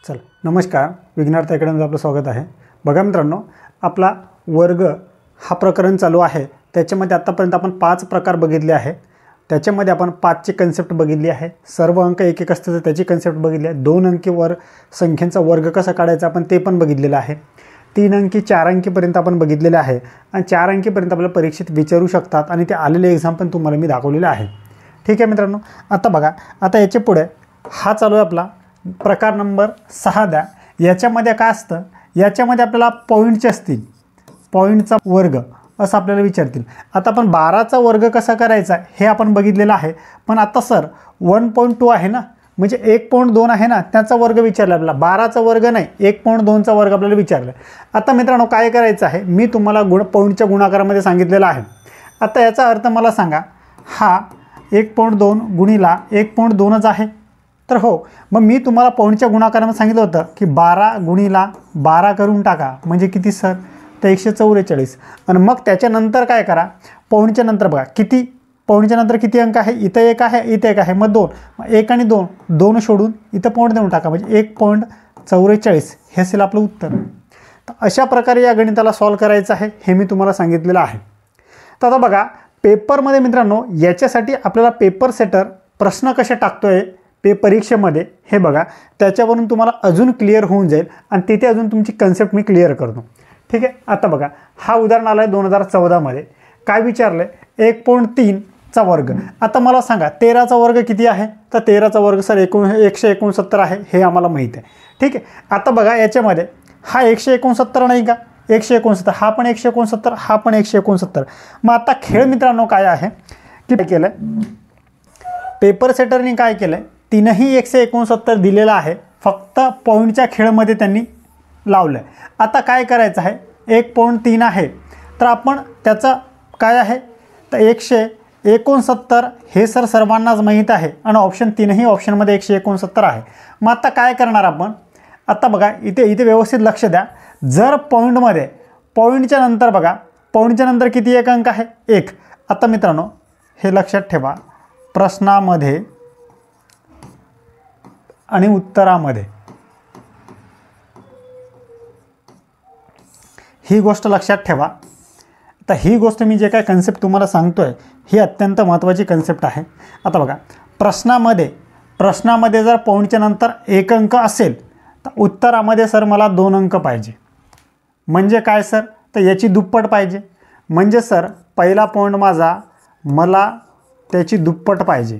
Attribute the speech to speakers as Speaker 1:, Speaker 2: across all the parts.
Speaker 1: चल नमस्कार, विघ्नार्थ अकॅडमीचं आपलं स्वागत आहे। बघा मित्रांनो, आपला वर्ग हा प्रकरण चालू आहे। त्याच्यामध्ये आतापर्यंत आपण 5 प्रकार बघितले आहेत। त्याच्यामध्ये आपण 5 ची कन्सेप्ट बघितली आहे। सर्व अंक एक एक असतात त्याची कन्सेप्ट बघितली आहे। 2 अंकी संख्यांचा वर्ग कसा काढायचा आपण ते पण बघितलेलं आहे। 3 अंकी 4 अंकीपर्यंत आपण बघितलेले आहे आणि 4 अंकीपर्यंत आपल्याला परीक्षेत विचारू शकतात आणि ते आलेले एक्झाम पण तुम्हाला मी दाखवलेले आहे। ठीक आहे मित्रांनो, आता बघा, आता याच्या पुढे हा चालू आहे आपला प्रकार नंबर 6 द्या। याच्यामध्ये काय असतं, याच्यामध्ये आपल्याला पॉइंटचे असतील, पॉइंटचा वर्ग असं आपल्याला विचारतील। आता आपण 12चा वर्ग कसा करायचा हे आपण बघितलेलं आहे, पण आता सर 1.2 आहे ना, म्हणजे 1.2 आहे ना, त्याचा वर्ग विचारला आपल्याला। 12चा वर्ग नाही, 1.2चा वर्ग आपल्याला विचारला। आता मित्रांनो काय करायचं आहे, मी तुम्हाला पॉइंटच्या गुणाकारामध्ये सांगितलेलं आहे। आता याचा अर्थ मला सांगा, हा 1.2 गुणिला 1.2च आहे तर हो, मग मी तुम्हाला पॉइंटच्या गुणाकारामध्ये सांगितलं होतं की 12 गुणिला 12 करून टाका, म्हणजे किती सर, तर 144। आणि मग त्याच्यानंतर काय करा, पॉइंटच्या नंतर बघा किती, पॉइंटच्या नंतर किती अंक आहे, इथं 1 आहे, इथं 1 आहे, मग 2, मग 1 आणि 2, 2 सोडून इथं पॉइंट देऊन टाका, म्हणजे 1.44 हे असेल आपलं उत्तर। तर अशा प्रकारे या गणिताला सॉल्व करायचं आहे, हे मी तुम्हाला सांगितलेलं आहे। तर आता बघा, पेपरमध्ये मित्रांनो याच्यासाठी आपल्याला पेपर सेटर प्रश्न कसे टाकतोय परीक्षेमध्ये हे बघा, त्याच्यावरून तुम्हाला अजून क्लिअर होऊन जाईल आणि तिथे अजून तुमची कन्सेप्ट मी क्लिअर करतो। ठीक आहे, आता बघा, हा उदाहरण आलं आहे 2014 मध्ये। काय विचारलं आहे, 1.3चा वर्ग। आता मला सांगा 13चा वर्ग किती आहे, तर 13चा वर्ग सर 169 आहे, हे आम्हाला माहीत आहे। ठीक आहे, आता बघा याच्यामध्ये हा 169 नाही का, 169, हा पण 169, हा पण 169। मग आता खेळ मित्रांनो काय आहे की काय केलं आहे, पेपर सेटरने काय केलं आहे, तीनही 169 दिलेला आहे, फक्त पॉईंटच्या खेळमध्ये त्यांनी लावलं आहे। आता काय करायचं आहे, 1.3 आहे तर आपण त्याचं काय आहे, तर 169 हे सर सर्वांनाच माहीत आहे आणि ऑप्शन तीनही ऑप्शनमध्ये 169 आहे। मग आता काय करणार आपण, आता बघा इथे व्यवस्थित लक्ष द्या। जर पॉईंटमध्ये, पॉईंटच्या नंतर बघा, पॉईंटच्या नंतर किती एक अंक आहे, 1। आता मित्रांनो हे लक्षात ठेवा, प्रश्नामध्ये आणि उत्तरामध्ये ही गोष्ट लक्षात ठेवा। आता ही गोष्ट मी जे काय कन्सेप्ट तुम्हाला सांगतोय ही अत्यंत महत्त्वाची कन्सेप्ट आहे। आता बघा, प्रश्नामध्ये जर पॉईंटच्या नंतर 1 अंक असेल तर उत्तरामध्ये सर मला 2 अंक पाहिजे। म्हणजे काय सर, तर याची दुप्पट पाहिजे। म्हणजे सर पहिला पॉईंट माझा, मला त्याची दुप्पट पाहिजे।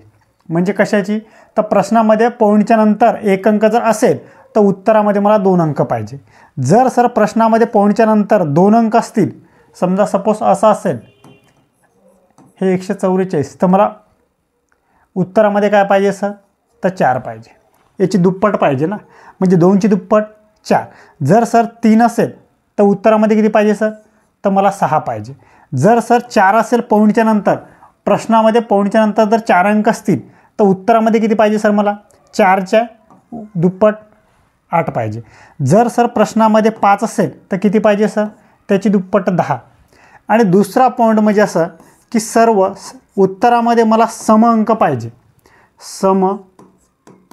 Speaker 1: म्हणजे कशाची, तर प्रश्नामध्ये पॉईंटच्या नंतर 1 अंक जर असेल तर उत्तरामध्ये मला 2 अंक पाहिजे। जर सर प्रश्नामध्ये पॉईंटच्या नंतर 2 अंक असतील, समजा सपोज असं असेल हे 144, तर मला उत्तरामध्ये काय पाहिजे सर, तर 4 पाहिजे। याची दुप्पट पाहिजे ना, म्हणजे 2ची दुप्पट 4। जर सर 3 असेल तर उत्तरामध्ये किती पाहिजे सर, तर मला 6 पाहिजे। जर सर 4 असेल पॉईंटच्या नंतर, प्रश्नामध्ये पॉईंटच्या नंतर जर 4 अंक असतील तर उत्तरामध्ये किती पाहिजे सर, मला 4च्या दुप्पट 8 पाहिजे। जर सर प्रश्नामध्ये 5 असेल तर किती पाहिजे सर, त्याची दुप्पट 10। आणि दुसरा पॉईंट म्हणजे असं की सर्व उत्तरामध्ये मला सम अंक पाहिजे, सम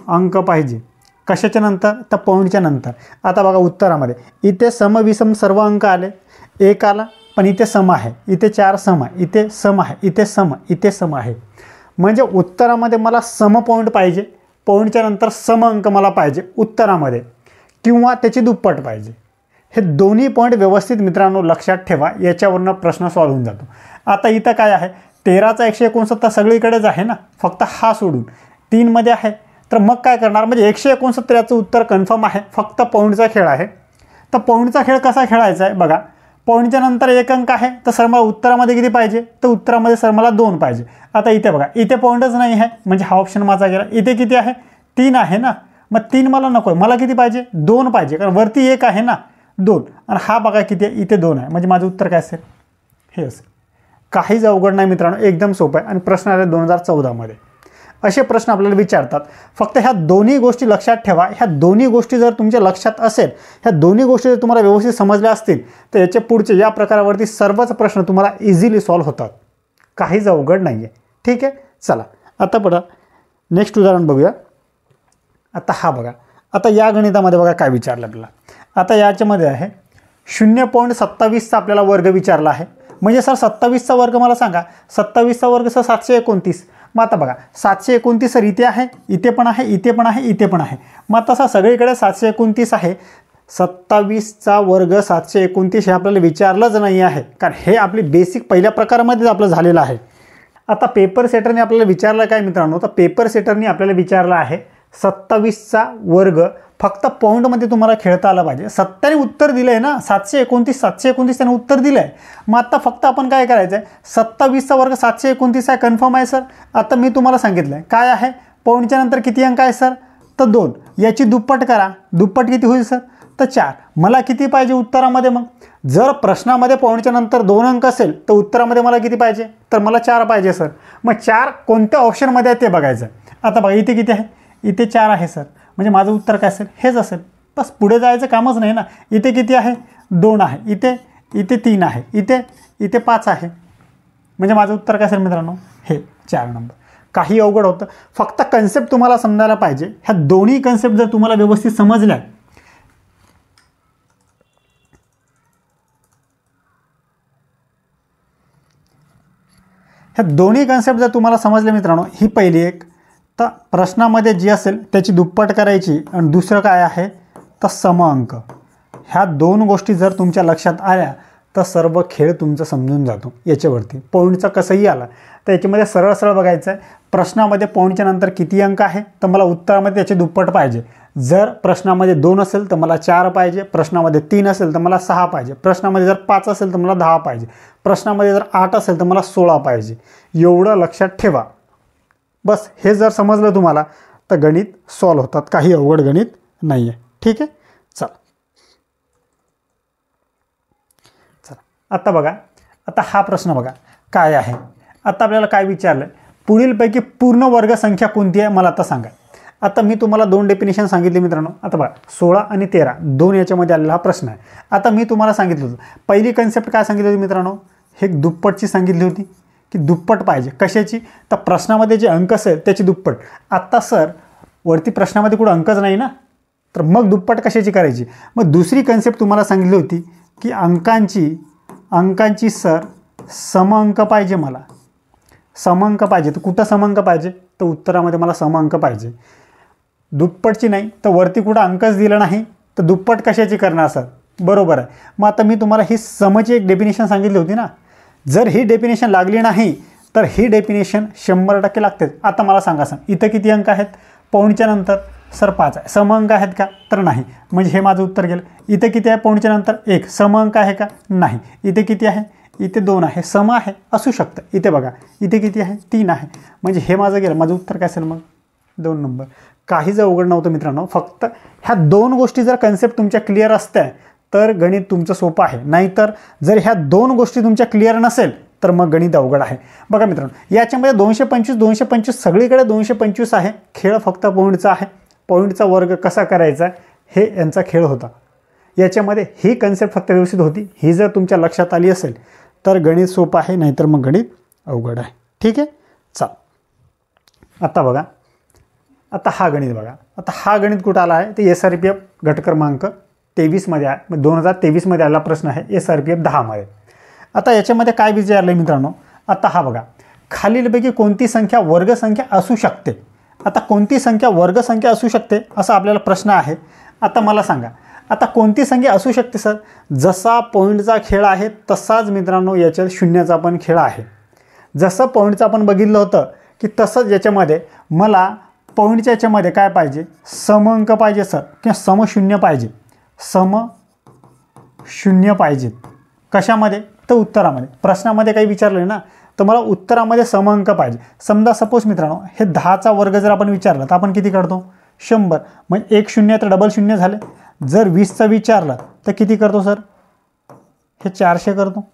Speaker 1: अंक पाहिजे। कशाच्या नंतर, तर पॉईंटच्या नंतर। आता बघा उत्तरामध्ये इथे सम विषम सर्व अंक आले, 1 आला, पण इथे सम आहे, इथे 4 सम आहे, इथे सम आहे, इथे सम, इथे सम आहे। म्हणजे उत्तरामध्ये मला सम पॉईंट पाहिजे, पॉईंटच्या नंतर सम अंक मला पाहिजे उत्तरामध्ये, किंवा त्याची दुप्पट पाहिजे। हे दोन्ही पॉईंट व्यवस्थित मित्रांनो लक्षात ठेवा, याच्यावरनं प्रश्न सॉल्व्ह होऊन जातो। आता इथं काय आहे, 13चा 169 सगळीकडेच आहे ना, फक्त हा सोडून 3 मध्ये आहे, तर मग काय करणार, म्हणजे 169 याचं उत्तर कन्फर्म आहे, फक्त पॉईंटचा खेळ आहे। तर पॉईंटचा खेळ कसा खेळायचा आहे बघा, पॉईंटच्या नंतर 1 अंक आहे तर सर मला उत्तरामध्ये किती पाहिजे, तर उत्तरामध्ये सर मला 2 पाहिजे। आता इथे बघा, इथे पॉईंटच नाही आहे, म्हणजे हा ऑप्शन माझा गेला। इथे किती आहे, 3 आहे ना, मग 3 मला नको आहे, मला किती पाहिजे, 2 पाहिजे, कारण वरती 1 आहे ना, 2, आणि हा बघा किती आहे, इथे 2 आहे, म्हणजे माझं उत्तर काय असेल, हे असेल। काहीच अवघड नाही मित्रांनो, एकदम सोपं आहे। आणि प्रश्न आले 2014 मध्ये असे प्रश्न आपल्याला विचारतात। फक्त ह्या दोन्ही गोष्टी लक्षात ठेवा, ह्या दोन्ही गोष्टी जर तुमच्या लक्षात असेल, ह्या दोन्ही गोष्टी जर तुम्हाला व्यवस्थित समजल्या असतील तर याचे पुढचे या प्रकारावरती सर्वच प्रश्न तुम्हाला इझिली सॉल्व्ह होतात, काहीच अवघड नाही आहे। ठीक आहे, चला आता बघा नेक्स्ट उदाहरण बघूया। आता हा बघा, आता या गणितामध्ये बघा काय विचारलं आपल्याला. आता याच्यामध्ये आहे 0.27चा आपल्याला वर्ग विचारला आहे. म्हणजे सर 27चा वर्ग मला सांगा. 27चा वर्ग सर 729. मग आता बघा 729 सर इथे आहे, इथे पण आहे, इथे पण आहे, इथे पण आहे. मग आता सर सगळीकडे 729 आहे. 27चा वर्ग 729 हे आपल्याला विचारलंच नाही आहे, कारण हे आपली बेसिक पहिल्या प्रकारामध्येच आपलं झालेलं आहे. आता पेपर सेटरने आपल्याला विचारलं काय मित्रांनो, तर पेपर सेटरने आपल्याला विचारलं आहे 27चा वर्ग फक्त पॉईंटमध्ये तुम्हाला खेळता आला पाहिजे. 7ने उत्तर दिलं आहे ना, 729 त्याने उत्तर दिलं आहे. मग आता फक्त आपण काय करायचं आहे, 27चा वर्ग 729 आहे, कन्फर्म आहे सर. आता मी तुम्हाला सांगितलं आहे काय आहे, पॉईंटच्या नंतर किती अंक आहे सर, तर 2. याची दुप्पट करा, दुप्पट किती होईल सर, तर 4. मला किती पाहिजे उत्तरामध्ये, मग जर प्रश्नामध्ये पॉईंटच्या नंतर 2 अंक असेल तर उत्तरामध्ये मला किती पाहिजे, तर मला 4 पाहिजे सर. मग 4 कोणत्या ऑप्शनमध्ये आहे ते बघायचं. आता बघा इथे किती आहे, इथे 4 आहे सर, म्हणजे माझं उत्तर काय असेल, हेच असेल. बस पुढे जायचं कामच नाही ना. इथे किती आहे, 2 आहे, इथे 3 आहे, इथे 5 आहे, म्हणजे माझं उत्तर काय असेल मित्रांनो, हे 4 नंबर. काही अवघड होतं, फक्त कन्सेप्ट तुम्हाला समजायला पाहिजे. ह्या दोन्ही कन्सेप्ट जर तुम्हाला व्यवस्थित समजल्या, ह्या दोन्ही कन्सेप्ट जर तुम्हाला समजले मित्रांनो, ही पहिली एक, तर प्रश्नामध्ये जी असेल त्याची दुप्पट करायची, आणि दुसरं काय आहे तर सम अंक. ह्या 2 गोष्टी जर तुमच्या लक्षात आल्या तर सर्व खेळ तुमचं समजून जातो. याच्यावरती पॉईंटचा कसंही आला तर याच्यामध्ये सरळ सरळ बघायचं आहे, प्रश्नामध्ये पॉईंटच्या नंतर किती अंक आहे, तर मला उत्तरामध्ये त्याचे दुप्पट पाहिजे. जर प्रश्नामध्ये 2 असेल तर मला 4 पाहिजे, प्रश्नामध्ये 3 असेल तर मला 6 पाहिजे, प्रश्नामध्ये जर 5 असेल तर मला 10 पाहिजे, प्रश्नामध्ये जर 8 असेल तर मला 16 पाहिजे. एवढं लक्षात ठेवा. बस हे जर समजलं तुम्हाला तर गणित सॉल्व होतात, काही अवघड गणित नाही आहे. ठीक आहे, चला आता बघा, आता हा प्रश्न बघा काय आहे. आता आपल्याला काय विचारलं, पुढीलपैकी पूर्ण वर्ग संख्या कोणती आहे मला आता सांगा. आता मी तुम्हाला 2 डेफिनेशन सांगितले मित्रांनो. आता बघा 16 आणि 13 2 याच्यामध्ये आलेला हा प्रश्न आहे. आता मी तुम्हाला सांगितलं होतं, पहिली कन्सेप्ट काय सांगितली होती मित्रांनो, हे दुप्पटची सांगितली होती की दुप्पट पाहिजे. कशाची, तर प्रश्नामध्ये जे अंक असेल त्याची दुप्पट. आत्ता सर वरती प्रश्नामध्ये कुठं अंकच नाही ना, तर मग दुप्पट कशाची करायची. मग दुसरी कन्सेप्ट तुम्हाला सांगितली होती की अंकांची सर सम अंक पाहिजे, मला सम अंक पाहिजे. तर कुठं सम अंक पाहिजे, तर उत्तरामध्ये मला सम अंक पाहिजे. दुप्पटची नाही, तर वरती कुठं अंकच दिलं नाही तर दुप्पट कशाची करणार सर, बरोबर आहे. मग आता मी तुम्हाला ही समची एक डेफिनेशन सांगितली होती ना, जर ही डेफिनेशन लागली नाही तर ही डेफिनेशन 100% लागते. आता मला सांगा इथं किती अंक आहेत, पॉईंटच्या नंतर सर 5 आहे, सम अंक आहेत का, तर नाही, म्हणजे हे माझं उत्तर गेलं. इथे किती आहे, पॉईंटच्या नंतर 1, सम अंक आहे का, नाही. इथे किती आहे, इथे 2 आहे, सम आहे, असू शकतं. इथे बघा इथे किती आहे, 3 आहे, म्हणजे हे माझं गेलं. माझं उत्तर काय असेल मग 2 नंबर. काहीच अवघड नव्हतं मित्रांनो. फक्त ह्या 2 गोष्टी जर कन्सेप्ट तुमच्या क्लिअर असत्या तर गणित तुमचं सोपं आहे. नाहीतर जर ह्या 2 गोष्टी तुमच्या क्लिअर नसेल तर मग गणित अवघड आहे. बघा मित्रांनो, याच्यामध्ये 225 सगळीकडे 225 आहे. खेळ फक्त पॉईंटचा आहे. पॉईंटचा वर्ग कसा करायचा हे यांचा खेळ होता. याच्यामध्ये ही कन्सेप्ट फक्त व्यवस्थित होती. ही जर तुमच्या लक्षात आली असेल तर गणित सोपं आहे, नाहीतर मग गणित अवघड आहे. ठीक आहे, चल आता बघा, आता हा गणित बघा. आता हा गणित कुठं आला आहे, ते SRPF गट क्रमांक 23मध्ये आहे. 2023मध्ये आलेला प्रश्न आहे, SRPF 10मध्ये. आता याच्यामध्ये काय विचारलं मित्रांनो, आता हा बघा, खालीलपैकी कोणती संख्या वर्गसंख्या असू शकते. आता कोणती संख्या वर्गसंख्या असू शकते असा आपल्याला प्रश्न आहे. आता मला सांगा, आता कोणती संख्या असू शकते सर, जसा पॉईंटचा खेळ आहे तसाच मित्रांनो याच्यात शून्याचा पण खेळ आहे. जसं पॉईंटचं आपण बघितलं होतं की तसंच याच्यामध्ये मला पॉईंटच्या याच्यामध्ये काय पाहिजे, सम अंक पाहिजे सर, किंवा समशून्य पाहिजे. समशून्य पाहिजेत कशामध्ये, तर उत्तरामध्ये. प्रश्नामध्ये काही विचारलं ना, तर मला उत्तरामध्ये सम अंक पाहिजे. समजा सपोज मित्रांनो हे 10चा वर्ग जर आपण विचारलं तर आपण किती करतो, 100. म्हणजे 1 शून्य तर डबल शून्य झाले. जर 20चा विचारलं तर किती करतो सर, हे 400 करतो.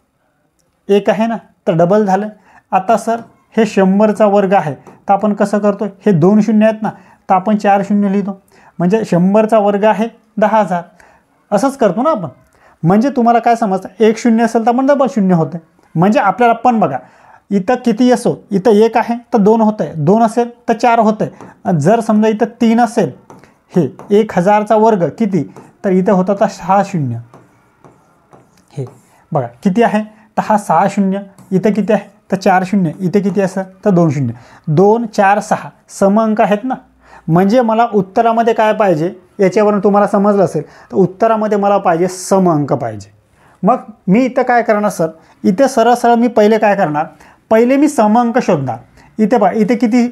Speaker 1: 1 आहे ना तर डबल झालं. आता सर हे 100चा वर्ग आहे तर आपण कसं करतो, हे 2 शून्य आहेत ना तर आपण 4 शून्य लिहितो. म्हणजे 100चा वर्ग आहे 10,000. असंच करतो ना आपण. म्हणजे तुम्हाला काय समजतं, 1 शून्य असेल तर आपण डबल शून्य होते. म्हणजे आपल्याला पण बघा इथं किती असो, इथं 1 आहे तर 2 होतं आहे, 2 असेल तर 4 होतं आहे. जर समजा इथं 3 असेल, हे 1000चा वर्ग किती, तर इथं होता तर 6 शून्य. हे बघा किती आहे, तर हा 6 शून्य, इथं किती आहे तर 4 शून्य, इथे किती आहे सर तर 2 शून्य. 2 4 6 सम अंक आहेत ना. म्हणजे मला उत्तरामध्ये काय पाहिजे याच्यावरून तुम्हाला समजलं असेल, तर उत्तरामध्ये मला पाहिजे सम अंक पाहिजे. मग मी इथं काय करणार सर, इथे सरळ सरळ मी पहिले काय करणार, पहिले मी सम अंक शोधणार. इथे पहा इथे किती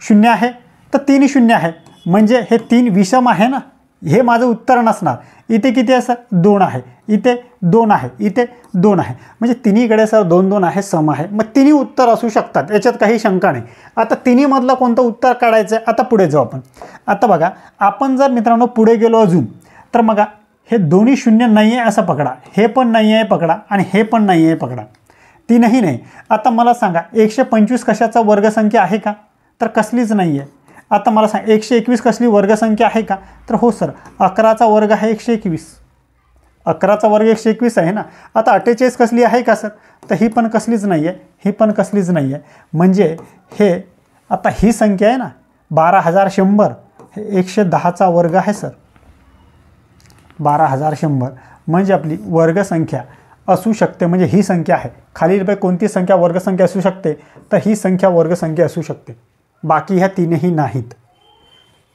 Speaker 1: शून्य आहे तर 3 शून्य आहे, म्हणजे हे 3 विषम आहे ना, हे माझं उत्तर नसणार. इथे किती आहे सर 2 आहे, इथे 2 आहे, इथे 2 आहे, म्हणजे तिन्हीकडे सर 2 2 आहे, सम आहे. मग तिन्ही उत्तर असू शकतात, याच्यात काही शंका नाही. आता तिन्हीमधलं कोणतं उत्तर काढायचं आहे, आता पुढे जाऊ आपण. आता बघा आपण जर मित्रांनो पुढे गेलो अजून, तर बघा हे दोन्ही शून्य नाही आहे असं पकडा, हे पण नाही आहे पकडा आणि हे पण नाही आहे पकडा, तीनही नाही. आता मला सांगा 125 कशाचा वर्गसंख्या आहे का, तर कसलीच नाही आहे. आता मला सांग 121 कसली वर्गसंख्या आहे का, तर हो सर 11चा वर्ग आहे 121, 11चा वर्ग 121 आहे ना. आता 48 कसली आहे का सर, तर ही पण कसलीच नाही आहे, ही पण कसलीच नाही आहे. म्हणजे हे आता ही संख्या आहे ना 12100, हे 110चा वर्ग आहे सर. 12100 म्हणजे आपली वर्गसंख्या असू शकते, म्हणजे ही संख्या आहे. खालीलपैकी कोणती संख्या वर्गसंख्या असू शकते, तर ही संख्या वर्गसंख्या असू शकते, बाकी ह्या तीनही नाहीत.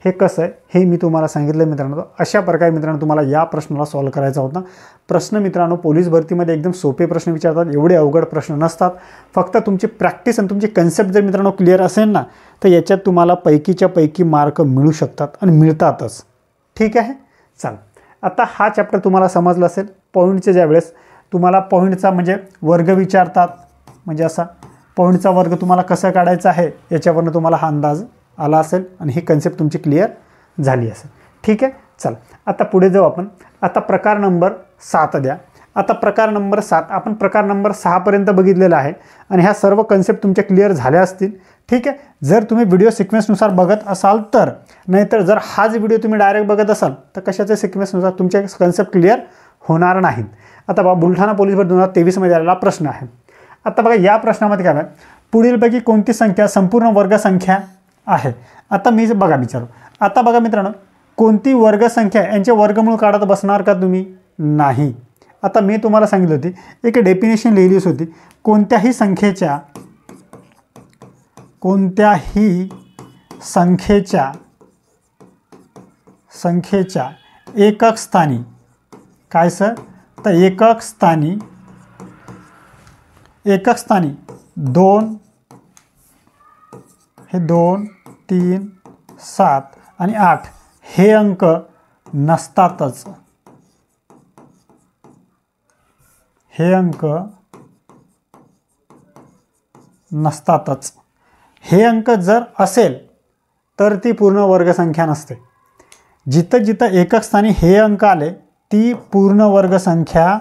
Speaker 1: हे कसं आहे हे मी तुम्हाला सांगितलं मित्रांनो. अशा प्रकारे मित्रांनो तुम्हाला या प्रश्नाला सॉल्व करायचा होता. प्रश्न मित्रांनो पोलीस भरतीमध्ये एकदम सोपे प्रश्न विचारतात, एवढे अवघड प्रश्न नसतात. फक्त तुमची प्रॅक्टिस आणि तुमची कन्सेप्ट जर मित्रांनो क्लिअर असेल ना, तर याच्यात तुम्हाला पैकीच्या पैकी मार्क मिळू शकतात आणि मिळतातच. ठीक आहे, चला आता हा चॅप्टर तुम्हाला समजला असेल. पॉईंटचे ज्यावेळेस तुम्हाला पॉईंटचा म्हणजे वर्ग विचारतात, म्हणजे असा पॉईंटचा वर्ग तुम्हाला कसं काढायचा आहे याच्यावरनं तुम्हाला हा अंदाज आला असेल आणि ही कन्सेप्ट तुमची क्लिअर झाली असेल. ठीक आहे, चला आता पुढे जाऊ आपण. आता प्रकार नंबर 7 द्या. आता प्रकार नंबर 7 आपण प्रकार नंबर 6 पर्यंत बघितलेला आहे आणि ह्या सर्व कन्सेप्ट तुमच्या क्लिअर झाल्या असतील. ठीक आहे, जर तुम्ही व्हिडिओ सिक्वेन्सनुसार बघत असाल तर, नाहीतर जर हाच व्हिडिओ तुम्ही डायरेक्ट बघत असाल तर कशाच्या सिक्वेन्सनुसार तुमचे कन्सेप्ट क्लिअर होणार नाहीत. आता बघा बुलढाणा पोलीस भरती 2023मध्ये आलेला प्रश्न आहे. आता बघा या प्रश्नामध्ये काय आहे, पुढीलपैकी कोणती संख्या संपूर्ण वर्गसंख्या आहे. आता मी बघा विचारू. आता बघा मित्रांनो कोणती वर्गसंख्या यांचे वर्गमूळ काढत बसणार का तुम्ही, नाही. आता मी तुम्हाला सांगितलं होती एक डेफिनेशन लिहिलीच होती, कोणत्याही संख्येच्या एकक स्थानी काय सर, तर एकक स्थानी 2, हे 2 3 7 आणि 8 हे अंक नसतातच. हे अंक नसतातच. हे अंक जर असेल तर ती पूर्ण वर्गसंख्या नसते. जिथं जिथं एकक स्थानी हे अंक आले ती पूर्ण वर्गसंख्या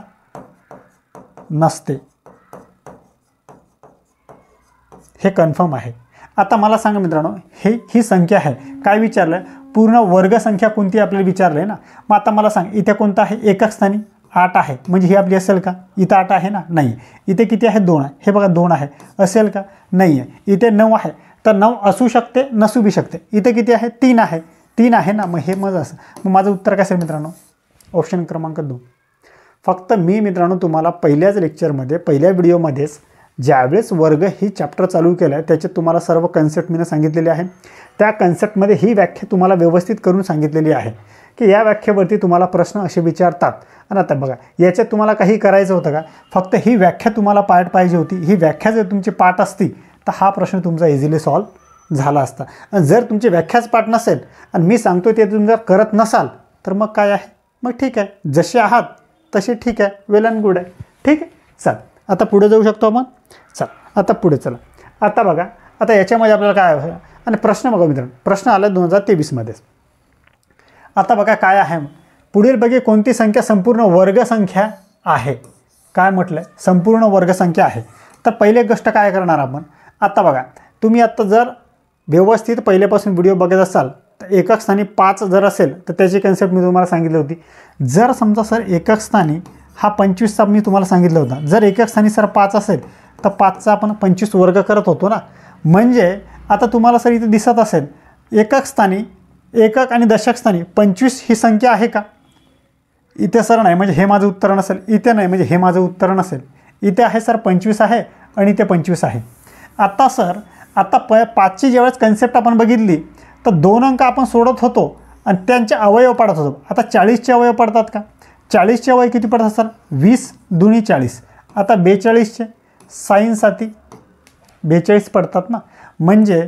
Speaker 1: नसते, हे कन्फर्म आहे. आता मला सांगा मित्रांनो ही संख्या आहे, काय विचारलं आहे, पूर्ण वर्गसंख्या कोणती आपल्याला विचारलं आहे ना. मग आता मला सांग इथे कोणतं आहे, एकक स्थानी 8 आहे, म्हणजे ही आपली असेल का, इथं 8 आहे ना, नाही. इथे किती आहे 2 आहे, हे बघा 2 आहे, असेल का, नाही आहे. इथे 9 आहे, तर 9 असू शकते नसू बी शकते. इथे किती आहे 3 आहे, 3 आहे ना, मग हे माझं असं. मग माझं उत्तर काय असेल मित्रांनो, ऑप्शन क्रमांक 2. फक्त मी मित्रांनो तुम्हाला पहिल्याच लेक्चरमध्ये पहिल्या व्हिडिओमध्येच ज्यावेळेस वर्ग ही चॅप्टर चालू केलं आहे त्याच्यात तुम्हाला सर्व कन्सेप्ट मी सांगितलेले आहे. त्या कन्सेप्टमध्ये ही व्याख्या तुम्हाला व्यवस्थित करून सांगितलेली आहे की या व्याख्येवरती तुम्हाला प्रश्न असे विचारतात. आणि आता बघा याच्यात तुम्हाला काही करायचं होतं का, फक्त ही व्याख्या तुम्हाला पाठ पाहिजे होती. ही व्याख्या जर तुमची पाठ असती तर हा प्रश्न तुमचा इझिली सॉल्व झाला असता. आणि जर तुमची व्याख्याच पाठ नसेल आणि मी सांगतो ते तुम्ही जर करत नसाल तर मग काय आहे, मग ठीक आहे, जसे आहात तसे ठीक आहे, वेल अँड गुड आहे. ठीक आहे, चल आता पुढे जाऊ शकतो आपण. चल आता पुढे चला. आता बघा आता याच्यामध्ये आपल्याला काय आहे आणि प्रश्न बघा मित्रांनो, प्रश्न आला 2023मध्येच. आता बघा काय आहे, पुढीलपैकी कोणती संख्या संपूर्ण वर्गसंख्या आहे. काय म्हटलं, संपूर्ण वर्गसंख्या आहे. तर पहिले गोष्ट काय करणार आपण, आता बघा तुम्ही आत्ता जर व्यवस्थित पहिल्यापासून व्हिडिओ बघत असाल तर एकक स्थानी 5 जर असेल तर त्याची कन्सेप्ट मी तुम्हाला सांगितली होती. जर समजा सर एकक स्थानी हा 25चा मी तुम्हाला सांगितलं होतं, जर एकक स्थानी सर 5 असेल तर 5चा आपण 25 वर्ग करत होतो ना. म्हणजे आता तुम्हाला सर इथे दिसत असेल एकक स्थानी एकक आणि दशक स्थानी 25 ही संख्या आहे का? इथे सर नाही, म्हणजे हे माझं उत्तर नसेल. इथे नाही, म्हणजे हे माझं उत्तर नसेल. इथे आहे सर 25 आहे आणि इथे 25 आहे. आता सर आता 5ची ज्यावेळेस कन्सेप्ट आपण बघितली तर 2 अंक आपण सोडत होतो आणि त्यांचे अवयव पाडत होतो. आता 40चे अवयव पडतात का? 40चे अवयव किती पडतात सर? 20 दुनी 40. आता 42चे साईन साती 42 पडतात ना. म्हणजे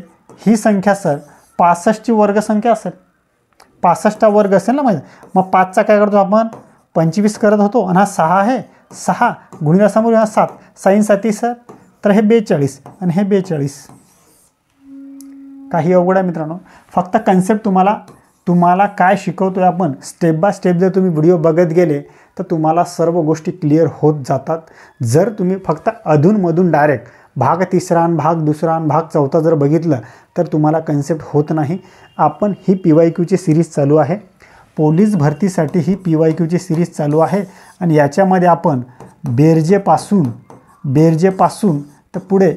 Speaker 1: ही संख्या सर 65ची वर्गसंख्या असेल. 65चा वर्ग असेल ना. म्हणजे मग 5चा काय करतो आपण? 25 करत होतो आणि हा 6 आहे. 6 गुणिले समोर हा 7 साईन साती सर. तर हे 42 आणि हे 42. काही अवघड आहे मित्रांनो. फक्त कन्सेप्ट तुम्हाला काय शिकवतोय आपण स्टेप बाय स्टेप जर तुम्ही व्हिडिओ बघत गेले तर तुम्हाला सर्व गोष्टी क्लिअर होत जातात. जर तुम्ही फक्त अधूनमधून डायरेक्ट भाग 3रा आणि भाग 2रा आणि भाग 4था जर बघितलं तर तुम्हाला कन्सेप्ट होत नाही. आपण ही PYQची सिरीज चालू आहे. पोलीस भरतीसाठी ही PYQची सिरीज चालू आहे आणि याच्यामध्ये आपण बेरजेपासून तर पुढे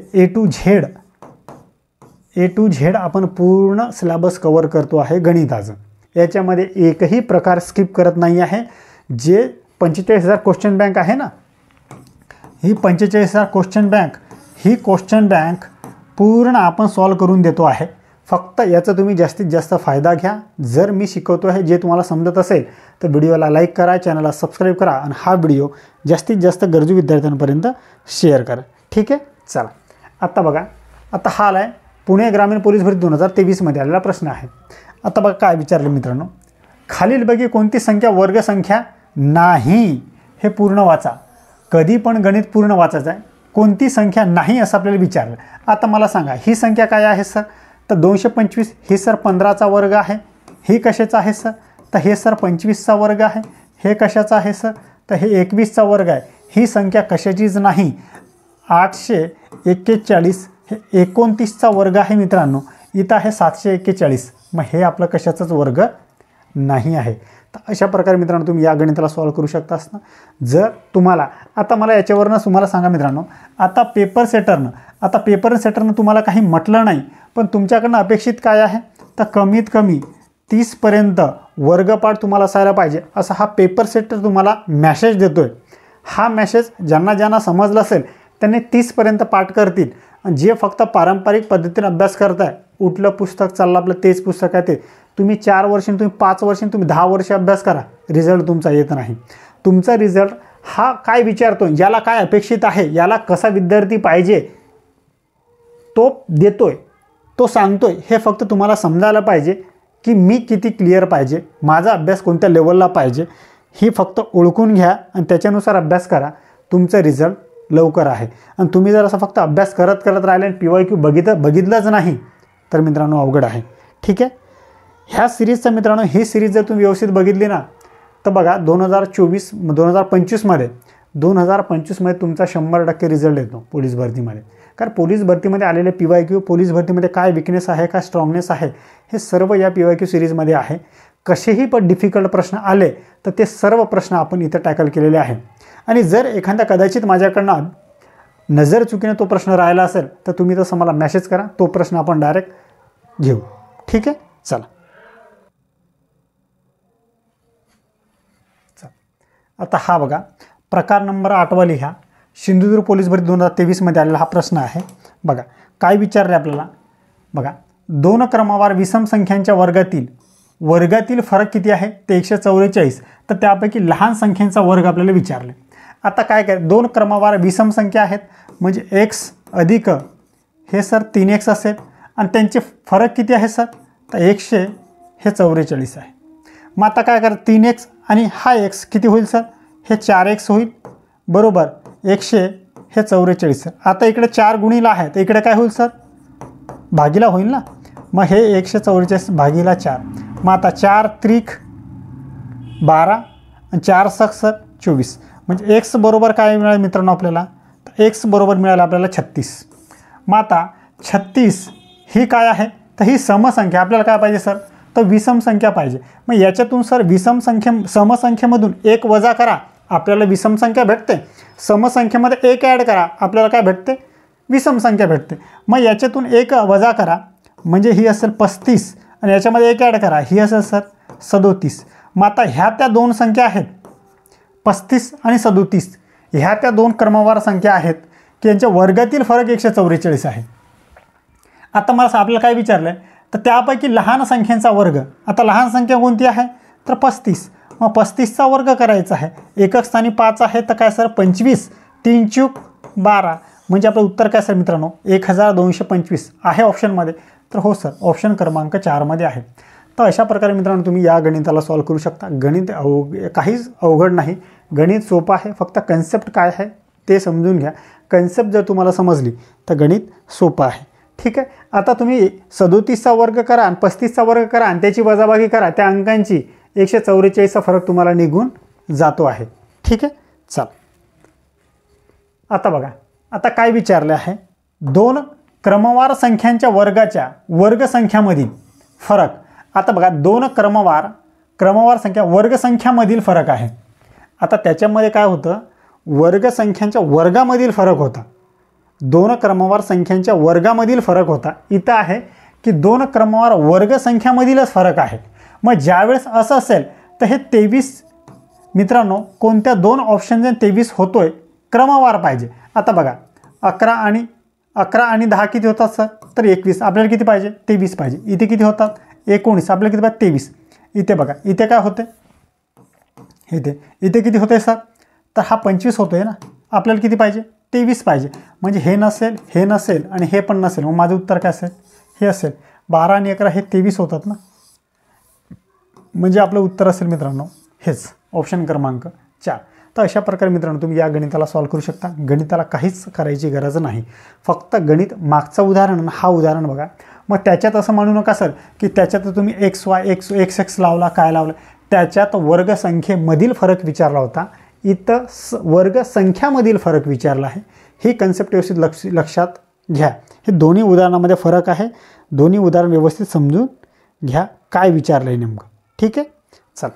Speaker 1: A to Z आपण पूर्ण सिलेबस कव्हर करतो आहे गणिताचं. याच्यामध्ये एकही प्रकार स्किप करत नाही आहे. जे 45,000 क्वेश्चन बँक आहे ना, ही 45,000 क्वेश्चन बँक पूर्ण आपण सॉल्व करून देतो आहे. फक्त याचा तुम्ही जास्तीत जास्त फायदा घ्या. जर मी शिकवतो आहे जे तुम्हाला समजत असेल तर व्हिडिओला लाईक करा, चॅनलला सबस्क्राईब करा आणि हा व्हिडिओ जास्तीत जास्त गरजू विद्यार्थ्यांपर्यंत शेअर करा. ठीक आहे. चला आता बघा, आता हा आला आहे पुणे ग्रामीण पोलीस भरती 2023मध्ये आलेला प्रश्न आहे. आता बघा काय विचारलं मित्रांनो. खालीलपैकी कोणती संख्या वर्गसंख्या नाही? हे पूर्ण वाचा. कधी पण गणित पूर्ण वाचायचं आहे. कोणती संख्या नाही असं आपल्याला विचारलं. आता मला सांगा ही संख्या काय आहे सर? तर 225. ही सर 15चा वर्ग आहे. ही कशाचा आहे सर? तर हे सर 25चा वर्ग आहे. हे कशाचा आहे सर? तर हे 21चा वर्ग आहे. ही संख्या कशाचीच नाही. 841 हे 29चा वर्ग आहे मित्रांनो. इथं आहे 741. मग हे आपलं कशाचाच वर्ग नाही आहे. तर अशा प्रकारे मित्रांनो तुम्ही या गणिताला सॉल्व करू शकता असता. जर तुम्हाला आता मला याच्यावरनं तुम्हाला सांगा मित्रांनो, आता पेपर सेटरनं तुम्हाला काही म्हटलं नाही, पण तुमच्याकडनं अपेक्षित काय आहे? तर कमीत कमी 30पर्यंत वर्गपाठ तुम्हाला असायला पाहिजे असा हा पेपर सेटर तुम्हाला मॅसेज देतोय. हा मॅसेज ज्यांना समजलं असेल त्यांनी 30पर्यंत पाठ करतील. आणि जे फक्त पारंपरिक पद्धतीने अभ्यास करताय, उठलं पुस्तक चाललं आपलं तेच पुस्तक आहे ते, तुम्ही 4 वर्षांनी तुम्ही 5 वर्षांनी तुम्ही 10 वर्ष अभ्यास करा, रिझल्ट तुमचा येत नाही. तुमचा रिझल्ट हा काय विचारतोय, याला काय अपेक्षित आहे, याला कसा विद्यार्थी पाहिजे तो देतोय, तो सांगतोय. हे फक्त तुम्हाला समजायला पाहिजे की मी किती क्लिअर पाहिजे, माझा अभ्यास कोणत्या लेवलला पाहिजे. ही फक्त ओळखून घ्या आणि त्याच्यानुसार अभ्यास करा. तुमचा रिझल्ट लवकर आहे. आणि तुम्ही जर असं फक्त अभ्यास करत राहिले आणि PYQ बघितलंच नाही तर मित्रांनो अवघड आहे. ठीक आहे. ह्या सिरीजचं मित्रांनो ही सिरीज जर तुम्ही व्यवस्थित बघितली ना तर बघा 2025मध्ये तुमचा 100% रिझल्ट येतो पोलीस भरतीमध्ये. कारण पोलीस भरतीमध्ये आलेले PYQ, पोलीस भरतीमध्ये काय विकनेस आहे, काय स्ट्रॉंगनेस आहे, हे सर्व या PYQ सिरीजमध्ये आहे. कसेही पण डिफिकल्ट प्रश्न आले तर ते सर्व प्रश्न आपण इथं टॅकल केलेले आहे. आणि जर एखादा कदाचित माझ्याकडनं नजर चुकीने तो प्रश्न राहिला असेल तर तुम्ही तसं मला मेसेज करा, तो प्रश्न आपण डायरेक्ट घेऊ. ठीक आहे. चला आता हा बघा प्रकार नंबर 8वा लिहा. सिंधुदुर्ग पोलीस भरती 2023मध्ये आलेला हा प्रश्न आहे. बघा काय विचारले आपल्याला. बघा 2 क्रमवार विषम संख्यांच्या वर्गातील फरक किती आहे? ते 144. तर त्यापैकी लहान संख्येचा वर्ग आपल्याला विचारले. आता काय 2 क्रमवार विषम संख्या आहेत म्हणजे x अधिक हे सर 3x असेल आणि त्यांचे फरक किती आहे सर? तर 100 हे 44 आहे. मग आता काय 3x आणि हा x किती होईल सर? हे 4x होईल बरोबर. 100 हे 44 सर. आता इकडे 4 गुणिला आहे तर इकडे काय होईल सर? भागीला होईल ना. मग हे 144 भागीला 4. मग आता 4 त्रिक 12 आणि 4 सक सर 24. म्हणजे x बरोबर काय मिळालं मित्रांनो आपल्याला? तर x बरोबर मिळालं आपल्याला 36. मग आता 36 ही काय आहे? तर ही समसंख्या आपल्याला काय पाहिजे सर? तर विषम संख्या पाहिजे. मग याच्यातून सर समसंख्येमधून 1 वजा करा, आपल्याला विषम संख्या भेटते. समसंख्येमध्ये 1 ॲड करा, आपल्याला काय भेटते? विषम संख्या भेटते. मग याच्यातून 1 वजा करा म्हणजे ही असेल 35 आणि याच्यामध्ये एक ॲड करा, ही असेल सर 37. मग आता ह्या त्या दोन संख्या आहेत 35 आणि 37, ह्या त्या दोन क्रमवार संख्या आहेत की यांच्या वर्गातील फरक 144 आहे. आता मला आपल्याला काय विचारलं आहे, तर त्यापैकी लहान संख्येचा वर्ग, आता लहान संख्या कोणती आहे तर 35. मग 35चा वर्ग करायचा आहे, एकक स्थानी 5 आहे तर काय सर 25, 3 चूक 12, म्हणजे आपलं उत्तर काय सर मित्रांनो 1225 आहे ऑप्शनमध्ये. तर हो सर, ऑप्शन क्रमांक 4मध्ये आहे. तर अशा प्रकारे मित्रांनो तुम्ही या गणिताला सॉल्व करू शकता. गणित काहीच अवघड नाही, गणित सोपं आहे, फक्त कन्सेप्ट काय आहे ते समजून घ्या. कन्सेप्ट जर तुम्हाला समजली तर गणित सोपं आहे. ठीक आहे. आता तुम्ही 37चा वर्ग करा आणि 35चा वर्ग करा आणि त्याची वजाबाकी करा, त्या अंकांची 144चा फरक तुम्हाला निघून जातो आहे. ठीक आहे. चल आता बघा, आता काय विचारले आहे, दोन क्रमवार संख्यांच्या वर्गाच्या वर्गसंख्यामधील फरक. आता बघा, दोन क्रमवार संख्या वर्गसंख्यामधील फरक आहे. आता त्याच्यामध्ये काय होतं, वर्गसंख्यांच्या वर्गामधील फरक होता, दोन क्रमवार संख्यांच्या वर्गामधील फरक होता. इथं आहे की दोन क्रमवार वर्गसंख्यामधीलच फरक आहे. मग ज्यावेळेस असं असेल तर हे 23 मित्रांनो कोणत्या दोन ऑप्शनने 23 होतोय, क्रमवार पाहिजे. आता बघा, 11 आणि 10 किती होतात सर तर 21. आपल्याला किती पाहिजे 23 पाहिजे. इथे किती होतात 19, आपल्याला किती पाहिजे 23. इथे बघा, इथे काय होते, इथे किती होते सर तर हा 25 होतोय ना, आपल्याला किती पाहिजे 23 पाहिजे. म्हणजे हे नसेल आणि हे पण नसेल. मग माझं उत्तर काय असेल, हे असेल. 12 आणि 11 हे 23 होतात ना, म्हणजे आपलं उत्तर असेल मित्रांनो हेच, ऑप्शन क्रमांक 4. तर अशा प्रकारे मित्रांनो तुम्ही या गणिताला सॉल्व करू शकता. गणिताला काहीच करायची गरज नाही, फक्त गणित मागचं उदाहरण हा उदाहरण बघा. मग त्याच्यात असं म्हणू नका सर की त्याच्यात तुम्ही x लावला, काय लावलं, त्याच्यात वर्गसंख्येमधील फरक विचारला होता, इथं वर्गसंख्यामधील फरक विचारला आहे. ही कन्सेप्ट व्यवस्थित लक्षात घ्या. हे दोन्ही उदाहरणामध्ये फरक आहे, दोन्ही उदाहरण व्यवस्थित समजून घ्या काय विचारलं आहे नेमकं. ठीक आहे. चल